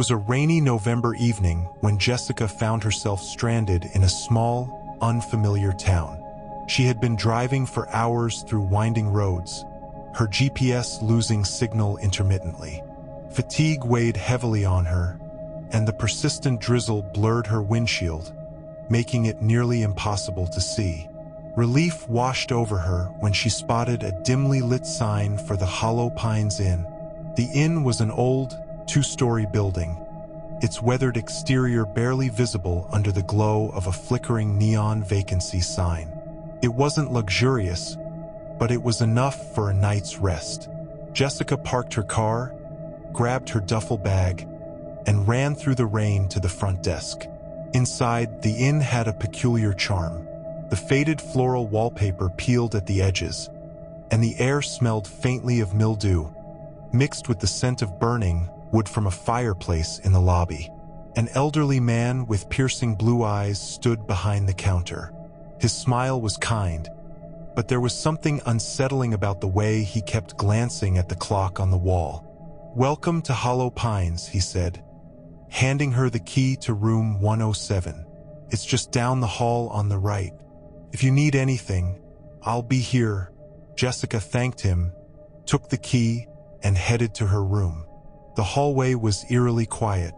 was a rainy November evening when Jessica found herself stranded in a small, unfamiliar town. She had been driving for hours through winding roads, her GPS losing signal intermittently. Fatigue weighed heavily on her, and the persistent drizzle blurred her windshield, making it nearly impossible to see. Relief washed over her when she spotted a dimly lit sign for the Hollow Pines Inn. The inn was an old, two-story building, its weathered exterior barely visible under the glow of a flickering neon vacancy sign. It wasn't luxurious, but it was enough for a night's rest. Jessica parked her car, grabbed her duffel bag, and ran through the rain to the front desk. Inside, the inn had a peculiar charm. The faded floral wallpaper peeled at the edges, and the air smelled faintly of mildew, mixed with the scent of burning wood from a fireplace in the lobby. An elderly man with piercing blue eyes stood behind the counter. His smile was kind, but there was something unsettling about the way he kept glancing at the clock on the wall. "Welcome to Hollow Pines," he said, handing her the key to room 107. "It's just down the hall on the right. If you need anything, I'll be here." Jessica thanked him, took the key, and headed to her room. The hallway was eerily quiet,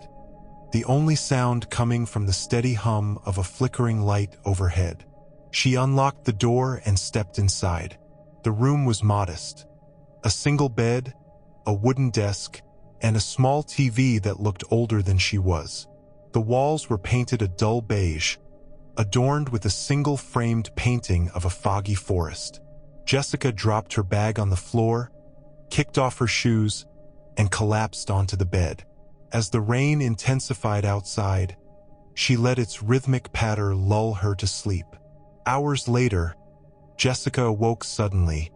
the only sound coming from the steady hum of a flickering light overhead. She unlocked the door and stepped inside. The room was modest. A single bed, a wooden desk, and a small TV that looked older than she was. The walls were painted a dull beige, adorned with a single framed painting of a foggy forest. Jessica dropped her bag on the floor, kicked off her shoes, and collapsed onto the bed. As the rain intensified outside, she let its rhythmic patter lull her to sleep. Hours later, Jessica awoke suddenly,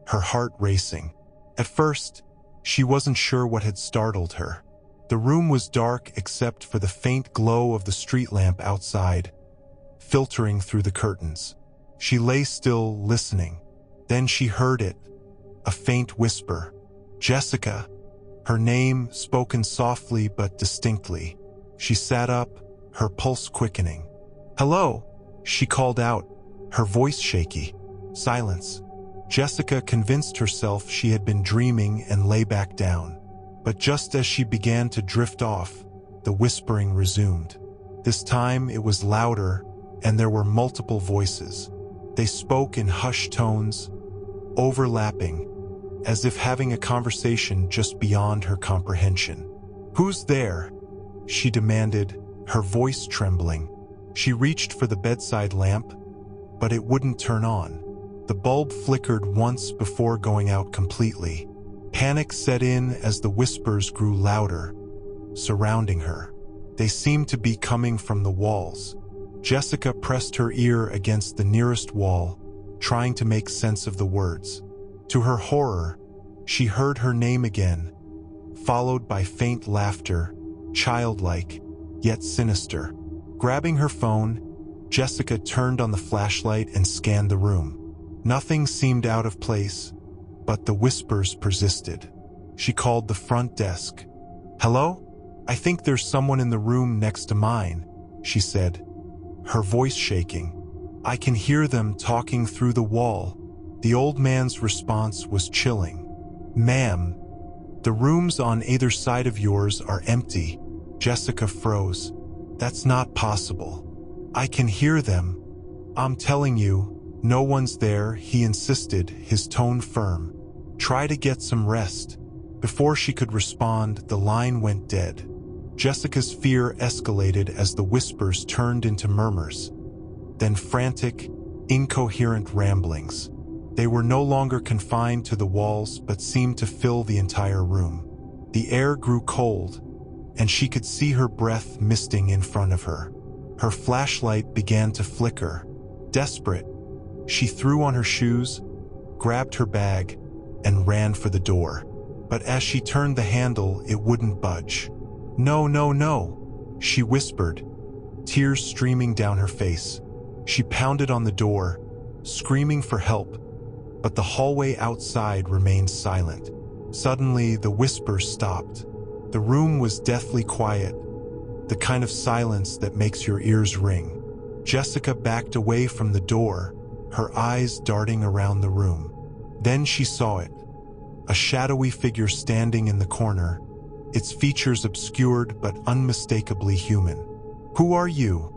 her heart racing. At first, she wasn't sure what had startled her. The room was dark except for the faint glow of the street lamp outside, filtering through the curtains. She lay still, listening. Then she heard it, a faint whisper. "Jessica." Her name spoken softly but distinctly. She sat up, her pulse quickening. "Hello," she called out, her voice shaky. Silence. Jessica convinced herself she had been dreaming and lay back down. But just as she began to drift off, the whispering resumed. This time it was louder, and there were multiple voices. They spoke in hushed tones, overlapping, as if having a conversation just beyond her comprehension. "Who's there?" she demanded, her voice trembling. She reached for the bedside lamp, but it wouldn't turn on. The bulb flickered once before going out completely. Panic set in as the whispers grew louder, surrounding her. They seemed to be coming from the walls. Jessica pressed her ear against the nearest wall, trying to make sense of the words. To her horror, she heard her name again, followed by faint laughter, childlike, yet sinister. Grabbing her phone, Jessica turned on the flashlight and scanned the room. Nothing seemed out of place, but the whispers persisted. She called the front desk. "Hello? I think there's someone in the room next to mine," she said, her voice shaking. "I can hear them talking through the wall." The old man's response was chilling. "Ma'am, the rooms on either side of yours are empty." Jessica froze. "That's not possible. I can hear them. I'm telling you, no one's there," he insisted, his tone firm. "Try to get some rest." Before she could respond, the line went dead. Jessica's fear escalated as the whispers turned into murmurs, then frantic, incoherent ramblings. They were no longer confined to the walls but seemed to fill the entire room. The air grew cold, and she could see her breath misting in front of her. Her flashlight began to flicker. Desperate, she threw on her shoes, grabbed her bag, and ran for the door. But as she turned the handle, it wouldn't budge. "No, no, no," she whispered, tears streaming down her face. She pounded on the door, screaming for help, but the hallway outside remained silent. Suddenly, the whispers stopped. The room was deathly quiet, the kind of silence that makes your ears ring. Jessica backed away from the door, her eyes darting around the room. Then she saw it, a shadowy figure standing in the corner, its features obscured but unmistakably human. "Who are you?"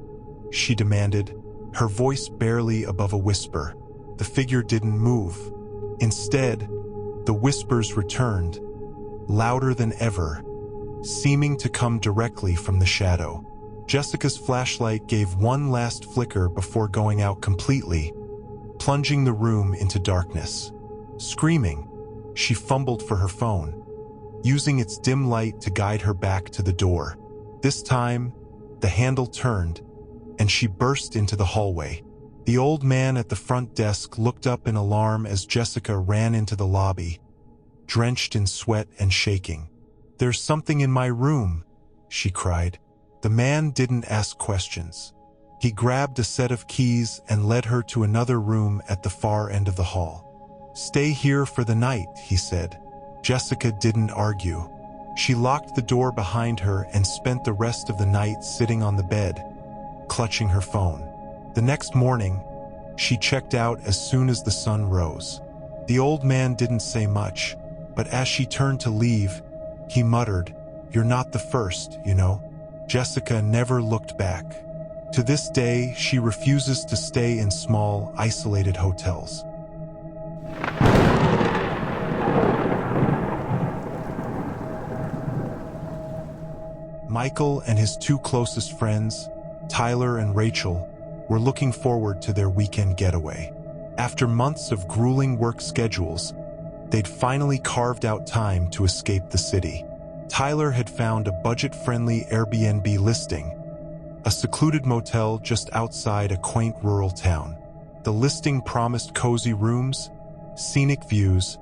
she demanded, her voice barely above a whisper. The figure didn't move. Instead, the whispers returned, louder than ever, seeming to come directly from the shadow. Jessica's flashlight gave one last flicker before going out completely, plunging the room into darkness. Screaming, she fumbled for her phone, using its dim light to guide her back to the door. This time, the handle turned, and she burst into the hallway. The old man at the front desk looked up in alarm as Jessica ran into the lobby, drenched in sweat and shaking. "There's something in my room," she cried. The man didn't ask questions. He grabbed a set of keys and led her to another room at the far end of the hall. "Stay here for the night," he said. Jessica didn't argue. She locked the door behind her and spent the rest of the night sitting on the bed, clutching her phone. The next morning, she checked out as soon as the sun rose. The old man didn't say much, but as she turned to leave, he muttered, "You're not the first, you know." Jessica never looked back. To this day, she refuses to stay in small, isolated hotels. Michael and his two closest friends, Tyler and Rachel, were looking forward to their weekend getaway. After months of grueling work schedules, they'd finally carved out time to escape the city. Tyler had found a budget-friendly Airbnb listing, a secluded motel just outside a quaint rural town. The listing promised cozy rooms, scenic views,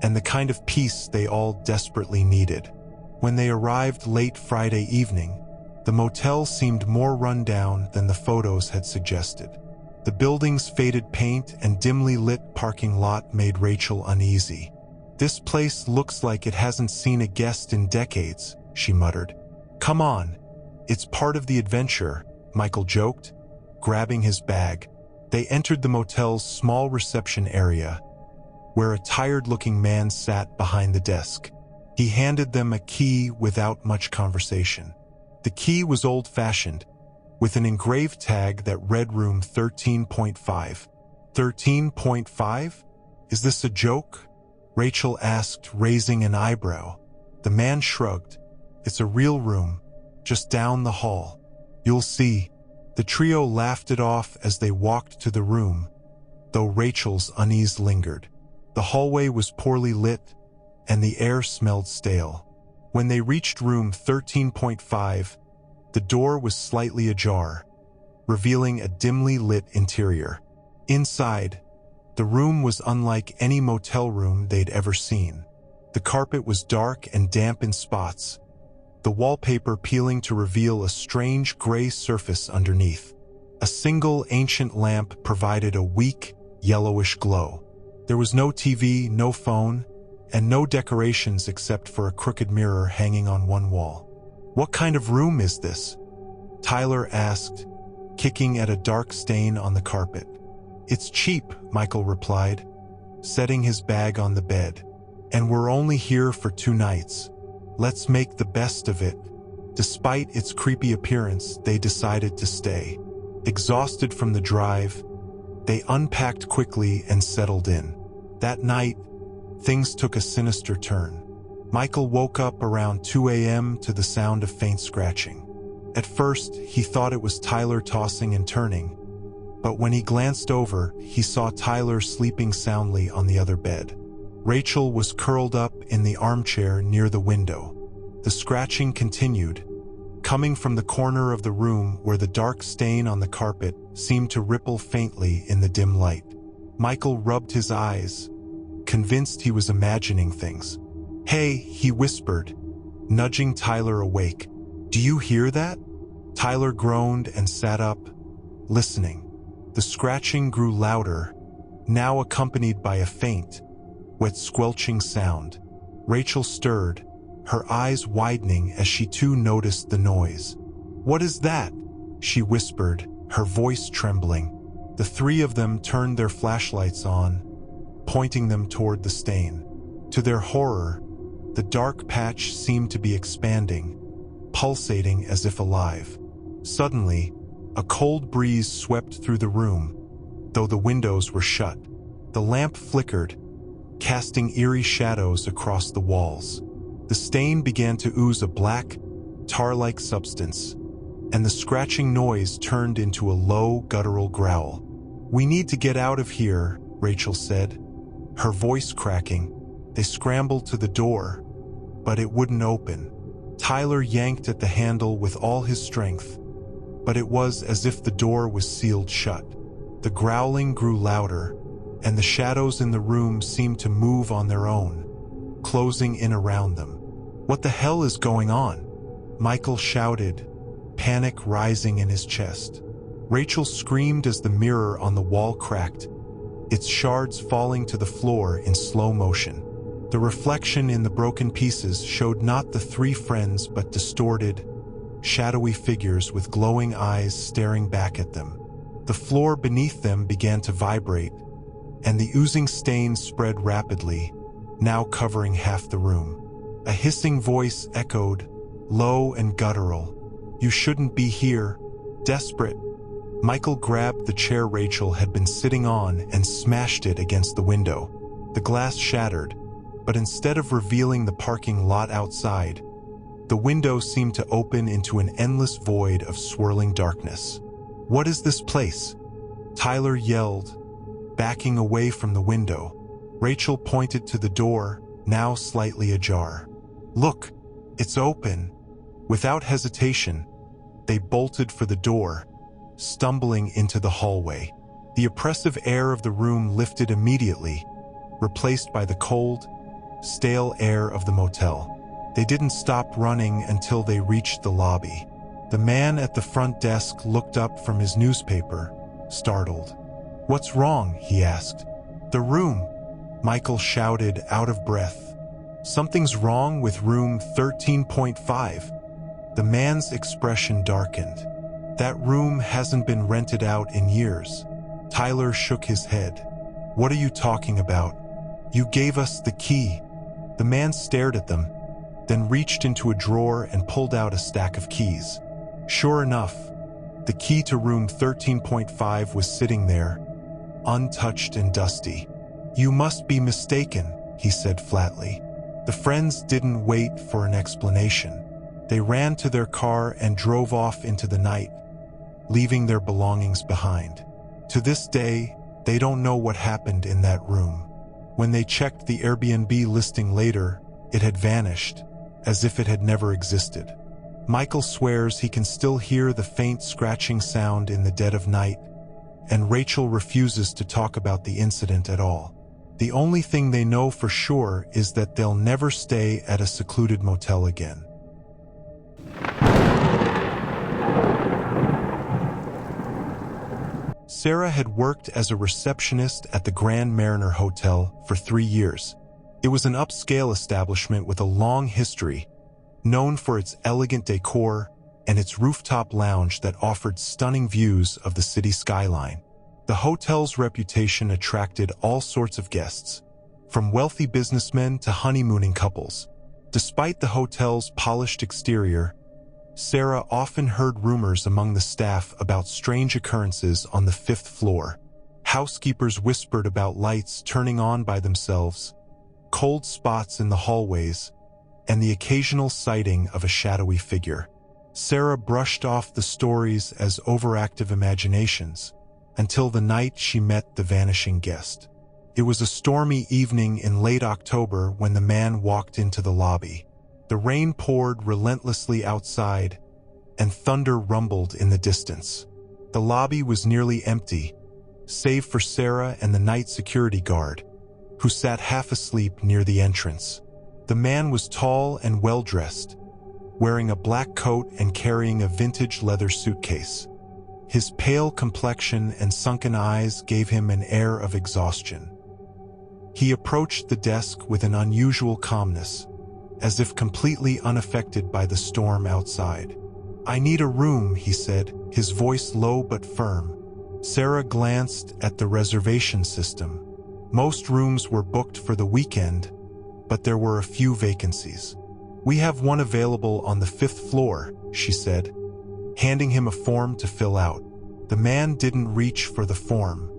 and the kind of peace they all desperately needed. When they arrived late Friday evening, the motel seemed more run down than the photos had suggested. The building's faded paint and dimly lit parking lot made Rachel uneasy. "This place looks like it hasn't seen a guest in decades," she muttered. "Come on, it's part of the adventure," Michael joked, grabbing his bag. They entered the motel's small reception area, where a tired-looking man sat behind the desk. He handed them a key without much conversation. The key was old-fashioned, with an engraved tag that read room 13.5. 13.5? Is this a joke? Rachel asked, raising an eyebrow. The man shrugged. "It's a real room, just down the hall. You'll see." The trio laughed it off as they walked to the room, though Rachel's unease lingered. The hallway was poorly lit, and the air smelled stale. When they reached room 13.5, the door was slightly ajar, revealing a dimly lit interior. Inside, the room was unlike any motel room they'd ever seen. The carpet was dark and damp in spots, the wallpaper peeling to reveal a strange gray surface underneath. A single ancient lamp provided a weak, yellowish glow. There was no TV, no phone, and no decorations except for a crooked mirror hanging on one wall. "What kind of room is this?" Tyler asked, kicking at a dark stain on the carpet. "It's cheap," Michael replied, setting his bag on the bed. "And we're only here for 2 nights. Let's make the best of it." Despite its creepy appearance, they decided to stay. Exhausted from the drive, they unpacked quickly and settled in. That night, things took a sinister turn. Michael woke up around 2 a.m. to the sound of faint scratching. At first, he thought it was Tyler tossing and turning, but when he glanced over, he saw Tyler sleeping soundly on the other bed. Rachel was curled up in the armchair near the window. The scratching continued, coming from the corner of the room where the dark stain on the carpet seemed to ripple faintly in the dim light. Michael rubbed his eyes, convinced he was imagining things. "Hey," he whispered, nudging Tyler awake. "Do you hear that?" Tyler groaned and sat up, listening. The scratching grew louder, now accompanied by a faint, wet squelching sound. Rachel stirred, her eyes widening as she too noticed the noise. "What is that?" she whispered, her voice trembling. The three of them turned their flashlights on, pointing them toward the stain. To their horror, the dark patch seemed to be expanding, pulsating as if alive. Suddenly, a cold breeze swept through the room, though the windows were shut. The lamp flickered, casting eerie shadows across the walls. The stain began to ooze a black, tar-like substance, and the scratching noise turned into a low, guttural growl. "We need to get out of here," Rachel said, her voice cracking. They scrambled to the door, but it wouldn't open. Tyler yanked at the handle with all his strength, but it was as if the door was sealed shut. The growling grew louder, and the shadows in the room seemed to move on their own, closing in around them. "What the hell is going on?" Michael shouted, panic rising in his chest. Rachel screamed as the mirror on the wall cracked, its shards falling to the floor in slow motion. The reflection in the broken pieces showed not the three friends but distorted, shadowy figures with glowing eyes staring back at them. The floor beneath them began to vibrate, and the oozing stains spread rapidly, now covering half the room. A hissing voice echoed, low and guttural. "You shouldn't be here." Desperate, Michael grabbed the chair Rachel had been sitting on and smashed it against the window. The glass shattered, but instead of revealing the parking lot outside, the window seemed to open into an endless void of swirling darkness. "What is this place?" Tyler yelled, backing away from the window. Rachel pointed to the door, now slightly ajar. "Look, it's open." Without hesitation, they bolted for the door, stumbling into the hallway. The oppressive air of the room lifted immediately, replaced by the cold, stale air of the motel. They didn't stop running until they reached the lobby. The man at the front desk looked up from his newspaper, startled. "What's wrong?" he asked. "The room," Michael shouted, out of breath. "Something's wrong with room 13.5. The man's expression darkened. "That room hasn't been rented out in years." Tyler shook his head. "What are you talking about? You gave us the key." The man stared at them, then reached into a drawer and pulled out a stack of keys. Sure enough, the key to room 13.5 was sitting there, untouched and dusty. "You must be mistaken," he said flatly. The friends didn't wait for an explanation. They ran to their car and drove off into the night, leaving their belongings behind. To this day, they don't know what happened in that room. When they checked the Airbnb listing later, it had vanished, as if it had never existed. Michael swears he can still hear the faint scratching sound in the dead of night, and Rachel refuses to talk about the incident at all. The only thing they know for sure is that they'll never stay at a secluded motel again. Sarah had worked as a receptionist at the Grand Mariner Hotel for 3 years. It was an upscale establishment with a long history, known for its elegant decor and its rooftop lounge that offered stunning views of the city skyline. The hotel's reputation attracted all sorts of guests, from wealthy businessmen to honeymooning couples. Despite the hotel's polished exterior, Sarah often heard rumors among the staff about strange occurrences on the 5th floor. Housekeepers whispered about lights turning on by themselves, cold spots in the hallways, and the occasional sighting of a shadowy figure. Sarah brushed off the stories as overactive imaginations, until the night she met the vanishing guest. It was a stormy evening in late October when the man walked into the lobby. The rain poured relentlessly outside, and thunder rumbled in the distance. The lobby was nearly empty, save for Sarah and the night security guard, who sat half asleep near the entrance. The man was tall and well-dressed, wearing a black coat and carrying a vintage leather suitcase. His pale complexion and sunken eyes gave him an air of exhaustion. He approached the desk with an unusual calmness, as if completely unaffected by the storm outside. "I need a room," he said, his voice low but firm. Sarah glanced at the reservation system. Most rooms were booked for the weekend, but there were a few vacancies. "We have one available on the 5th floor," she said, handing him a form to fill out. The man didn't reach for the form.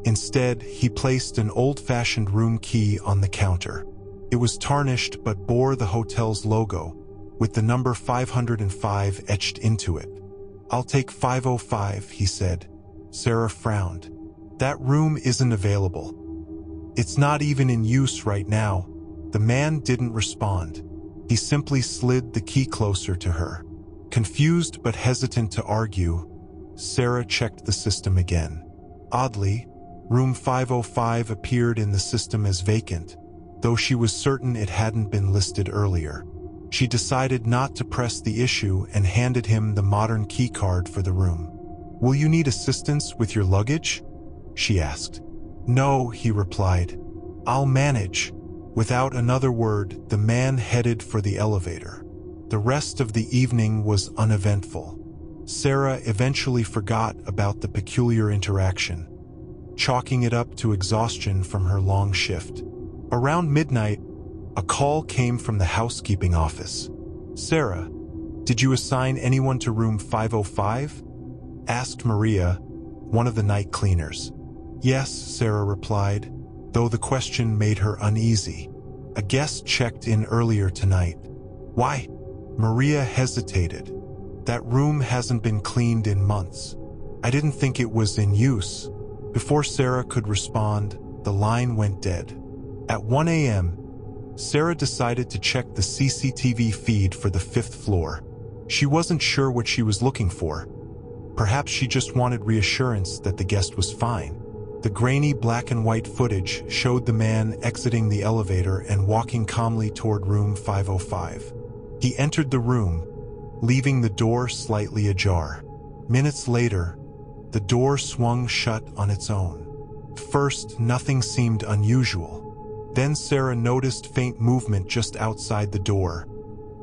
Instead, he placed an old-fashioned room key on the counter. It was tarnished but bore the hotel's logo, with the number 505 etched into it. "I'll take 505, he said. Sarah frowned. "That room isn't available. It's not even in use right now." The man didn't respond. He simply slid the key closer to her. Confused but hesitant to argue, Sarah checked the system again. Oddly, room 505 appeared in the system as vacant, though she was certain it hadn't been listed earlier. She decided not to press the issue and handed him the modern key card for the room. "Will you need assistance with your luggage?" she asked. "No," he replied. "I'll manage." Without another word, the man headed for the elevator. The rest of the evening was uneventful. Sarah eventually forgot about the peculiar interaction, chalking it up to exhaustion from her long shift. Around midnight, a call came from the housekeeping office. "Sarah, did you assign anyone to room 505? asked Maria, one of the night cleaners. "Yes," Sarah replied, though the question made her uneasy. "A guest checked in earlier tonight." "Why?" Maria hesitated. "That room hasn't been cleaned in months. I didn't think it was in use." Before Sarah could respond, the line went dead. At 1 a.m., Sarah decided to check the CCTV feed for the 5th floor. She wasn't sure what she was looking for. Perhaps she just wanted reassurance that the guest was fine. The grainy black and white footage showed the man exiting the elevator and walking calmly toward room 505. He entered the room, leaving the door slightly ajar. Minutes later, the door swung shut on its own. First, nothing seemed unusual. Then Sarah noticed faint movement just outside the door,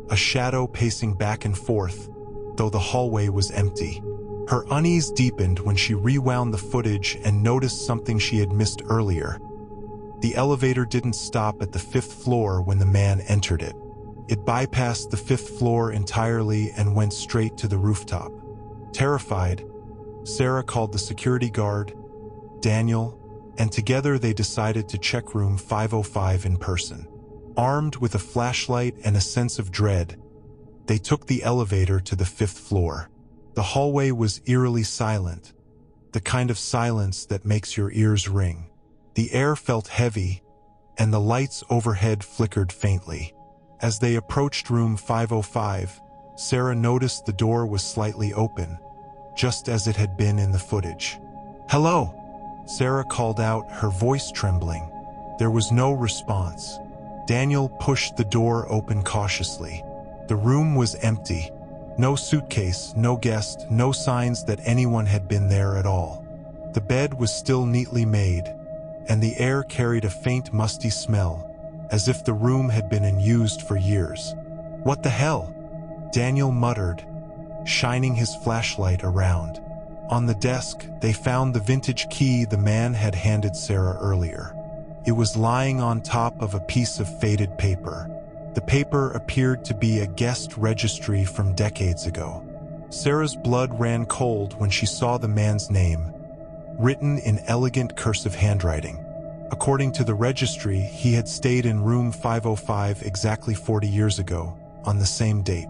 a shadow pacing back and forth, though the hallway was empty. Her unease deepened when she rewound the footage and noticed something she had missed earlier. The elevator didn't stop at the 5th floor when the man entered it. It bypassed the 5th floor entirely and went straight to the rooftop. Terrified, Sarah called the security guard, Daniel, and together they decided to check room 505 in person. Armed with a flashlight and a sense of dread, they took the elevator to the 5th floor. The hallway was eerily silent, the kind of silence that makes your ears ring. The air felt heavy, and the lights overhead flickered faintly. As they approached room 505, Sarah noticed the door was slightly open, just as it had been in the footage. "Hello," Sarah called out, her voice trembling. There was no response. Daniel pushed the door open cautiously. The room was empty. No suitcase, no guest, no signs that anyone had been there at all. The bed was still neatly made, and the air carried a faint musty smell, as if the room had been unused for years. "What the hell?" Daniel muttered, shining his flashlight around. On the desk, they found the vintage key the man had handed Sarah earlier. It was lying on top of a piece of faded paper. The paper appeared to be a guest registry from decades ago. Sarah's blood ran cold when she saw the man's name, written in elegant cursive handwriting. According to the registry, he had stayed in room 505 exactly 40 years ago, on the same date.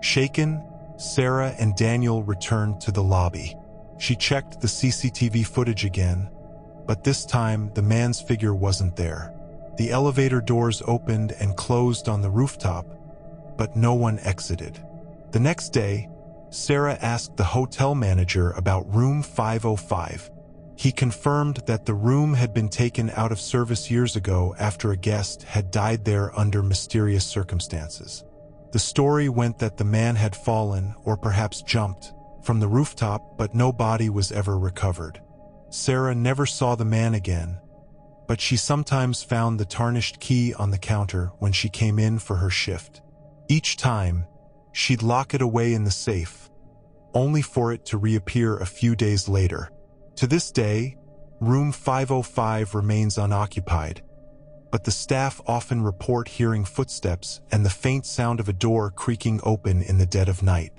Shaken, Sarah and Daniel returned to the lobby. She checked the CCTV footage again, but this time the man's figure wasn't there. The elevator doors opened and closed on the rooftop, but no one exited. The next day, Sarah asked the hotel manager about room 505. He confirmed that the room had been taken out of service years ago after a guest had died there under mysterious circumstances. The story went that the man had fallen, or perhaps jumped, from the rooftop, but no body was ever recovered. Sarah never saw the man again, but she sometimes found the tarnished key on the counter when she came in for her shift. Each time, she'd lock it away in the safe, only for it to reappear a few days later. To this day, room 505 remains unoccupied, but the staff often report hearing footsteps and the faint sound of a door creaking open in the dead of night.